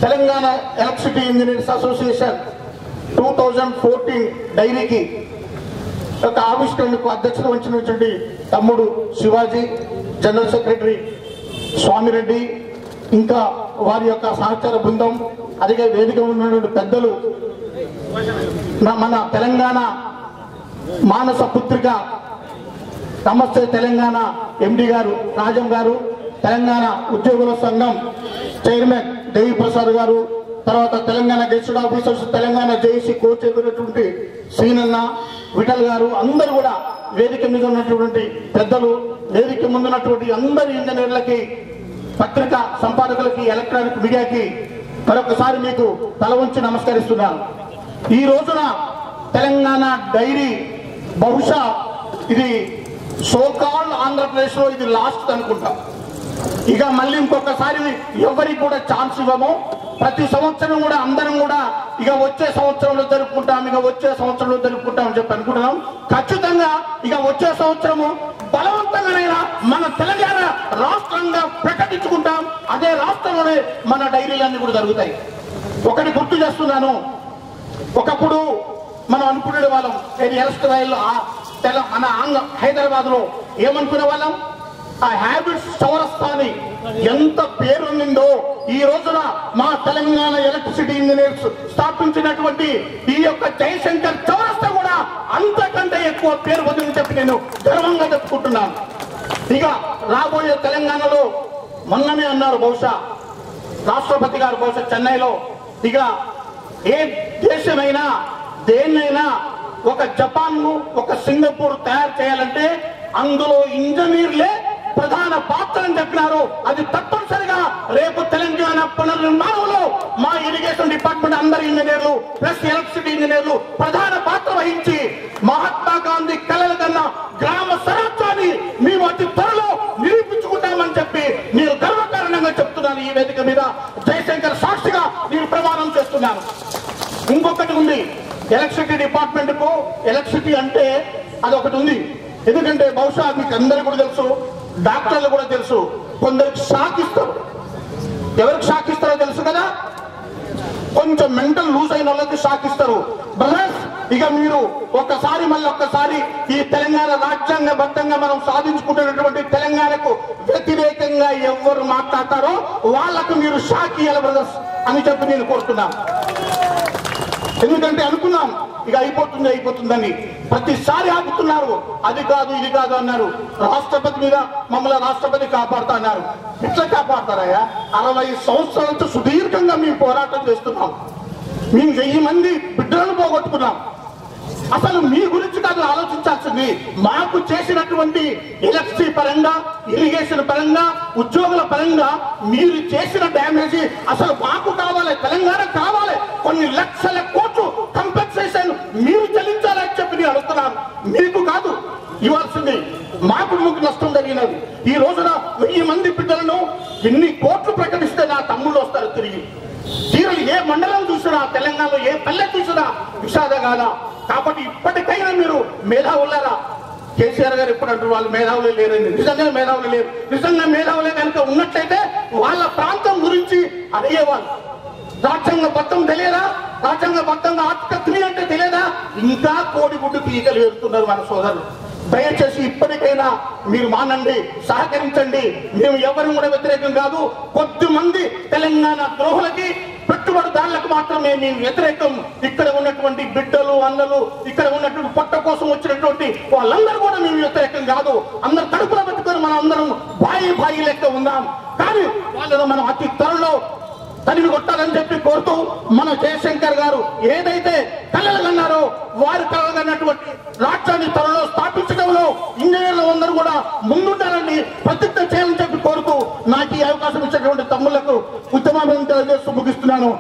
Telangana electricity engineers association 2014 డైరీకి ఒక ఆవిష్కరణకు అధ్యక్షత వహించినటువంటి తమ్ముడు శివాజీ, జనరల్ సెక్రటరీ స్వామిరెడ్డి, ఇంకా వారి యొక్క సహచార బృందం, అదిగే వేదిక ఉన్నటువంటి పెద్దలు, మన తెలంగాణ మానస పుత్రిక నమస్తే తెలంగాణ ఎండి గారు రాజం గారు, తెలంగాణ ఉద్యోగుల సంఘం చైర్మన్ దేవి ప్రసాద్ గారు, తర్వాత Telangana gazetted officers, Telangana JAC కోచ్ ఎదురైనటువంటి శ్రీనన్న, విఠల్ గారు, అందరూ కూడా వేదిక మీద ఉన్నటువంటి పెద్దలు, వేదిక ముందున్నటువంటి అందరి ఇంజనీర్లకి, పత్రిక సంపాదకులకి, ఎలక్ట్రానిక్ మీడియాకి మరొకసారి మీకు తల వంచి నమస్కరిస్తున్నాను. ఈ రోజున తెలంగాణ డైరీ బహుశా ఇది సోకాల్డ్ ఆంధ్రప్రదేశ్ లో ఇది లాస్ట్ అనుకుంటా. ఇక మళ్ళీ ఇంకొకసారి ఎవరికి కూడా ఛాన్స్ ఇవ్వము. ప్రతి సంవత్సరం కూడా అందరం కూడా ఇక వచ్చే సంవత్సరంలో జరుపుకుంటాం అని చెప్పి అనుకుంటున్నాం. ఖచ్చితంగా ఇక వచ్చే సంవత్సరము బలవంతంగానైనా మన తెలంగాణ రాష్ట్రంగా ప్రకటించుకుంటాం. అదే రాష్ట్రంలోనే మన డైరీలన్నీ కూడా జరుగుతాయి. ఒకటి గుర్తు చేస్తున్నాను, ఒకప్పుడు మనం అనుకునే వాళ్ళం ఎలక్ట్ రైలు మన హైదరాబాద్ లో ఏమనుకునే వాళ్ళం, ఆ హ్యాబిట్స్ చౌరస్తాని ఎంత పేరుందో ఈ రోజున మా తెలంగాణ ఎలక్ట్రిసిటీ ఇంజనీర్స్ స్థాపించినటువంటి ఈ యొక్క జయశంకర్ చౌరస్తా కూడా అంతకంటే ఎక్కువ పేరు పొందిందని చెప్పి నేను గర్వంగా చెప్పుకుంటున్నాను. ఇక రాబోయే తెలంగాణలో మొన్ననే అన్నారు, బహుశా రాష్ట్రపతి గారు బహుశా చెన్నైలో, ఇక ఏ దేశమైనా దేన్నైనా ఒక జపాన్ ఒక సింగపూర్ తయారు చేయాలంటే అందులో ఇంజనీర్లే ప్రధాన పాత్ర అని చెప్పినారు. అది తప్పనిసరిగా రేపు తెలంగాణ పునర్నిర్మాణంలో మా ఇరిగేషన్ డిపార్ట్మెంట్ అందరి ఇంజనీర్లు ప్లస్ ఎలక్ట్రిసిటీ ఇంజనీర్లు ప్రధాన పాత్ర వహించి మహాత్మా గాంధీ కలలు కన్నా గ్రామ స్వరాజ్యాన్ని మేము అతి త్వరలో నిరూపించుకుంటామని చెప్పి నేను గర్వకారణంగా చెప్తున్నాను. ఈ వేదిక మీద జయశంకర్ సాక్షిగా నేను ప్రమాణం చేస్తున్నాను. ఇంకొకటి ఉంది, ఎలక్ట్రిసిటీ డిపార్ట్మెంట్ కు ఎలక్ట్రిసిటీ అంటే అదొకటి ఉంది. ఎందుకంటే బహుశా మీకు అందరికీ కూడా తెలుసు, డాక్టర్లు కూడా తెలుసు, కొందరికి షాక్ ఇస్తారు. ఎవరికి షాక్ ఇస్తారో తెలుసు కదా, కొంచెం మెంటల్ లూజ్ అయిన వాళ్ళకి షాక్ ఇస్తారు. బ్రదర్స్, ఇక మీరు ఒక్కసారి ఈ తెలంగాణ రాజ్యాంగబద్ధంగా మనం సాధించుకుంటున్నటువంటి తెలంగాణకు వ్యతిరేకంగా ఎవరు మాట్లాడతారో వాళ్ళకు మీరు షాక్ ఇవ్వాలి బ్రదర్స్ అని చెప్పి నేను కోరుతున్నాను. ఎందుకంటే అనుకున్నాం ఇక అయిపోతుందని, ప్రతిసారి ఆపుతున్నారు. అది కాదు ఇది కాదు అన్నారు. రాష్ట్రపతి మీద మమ్మల్ని రాష్ట్రపతి కాపాడుతా అన్నారు. ఎట్లా కాపాడతారయ్యా? 60 సంవత్సరాల నుంచి సుదీర్ఘంగా మేము పోరాటం చేస్తున్నాం. మేము 1000 మంది బిడ్డలను పోగొట్టుకున్నాం. అసలు మీ గురించి కాదు ఆలోచించాల్సింది, మాకు చేసినటువంటి ఎలక్ట్రిసిటీ పరంగా, ఇరిగేషన్ పరంగా, ఉద్యోగుల పరంగా మీరు చేసిన డ్యామేజ్ అసలు మాకు కావాలి, తెలంగాణ కావాలి. కొన్ని లక్షల కోట్లు కంపెన్సేషన్ మీరు చెల్లించాలని చెప్పి నేను అడుగుతున్నాను. మీకు కాదు ఇవ్వాల్సింది, మాకు నష్టం జరిగినది. ఈ రోజున 1000 మంది బిడ్డలను ఎన్ని కోట్లు ప్రకటిస్తే నా తమ్ముళ్ళు వస్తారు తిరిగి. తీరలు ఏ మండలం చూసినా, తెలంగాణలో ఏ పల్లె చూసినా విషాదగాల. కాబట్టి ఇప్పటికైనా మీరు మేధావులారా, కేసీఆర్ గారు ఎప్పుడు అంటారు వాళ్ళు మేధావులే లేరండి. నిజంగా మేధావులు లేరు. నిజంగా మేధావులే కనుక ఉన్నట్లయితే వాళ్ళ ప్రాంతం గురించి అడిగేవాళ్ళు. రాజ్యాంగబద్ధం తెలియదా? రాజ్యాంగబద్ధంగా ఆర్టికల్ 3 అంటే తెలియదా? ఇంకా కోడిగుడ్డు పీకలు వేస్తున్నారు మన సోదరులు. దయచేసి ఇప్పటికైనా మీరు మానండి, సహకరించండి. మేము ఎవరు కూడా వ్యతిరేకం కాదు. కొద్దిమంది తెలంగాణ ద్రోహులకి, పెట్టుబడిదారులకు మాత్రమే మేము వ్యతిరేకం. ఇక్కడ ఉన్నటువంటి బిడ్డలు, అన్నలు, ఇక్కడ ఉన్నటువంటి పొట్ట కోసం వచ్చినటువంటి వాళ్ళందరూ కూడా మేము వ్యతిరేకం కాదు. అందరు కడుపులో పెట్టుకొని మనం అందరం బాయి లెక్క ఉందాం. కానీ వాళ్ళను మనం అతి త్వరలో తనివి కొట్టాలని చెప్పి కోరుతూ, మన జయశంకర్ గారు ఏదైతే కళలు కన్నారో వారు కళలు కన్నటువంటి రాష్ట్రాన్ని త్వరలో స్థాపించడంలో ఇంజనీర్లు అందరూ కూడా ముందుండాలని ప్రతిజ్ఞ చేయాలని చెప్పి కోరుతూ నాకు ఈ అవకాశం ఇచ్చినటువంటి తమ్ముళ్లకు ఉత్తమాభివృద్ధి తెలియజేస్తూ ముగిస్తున్నాను.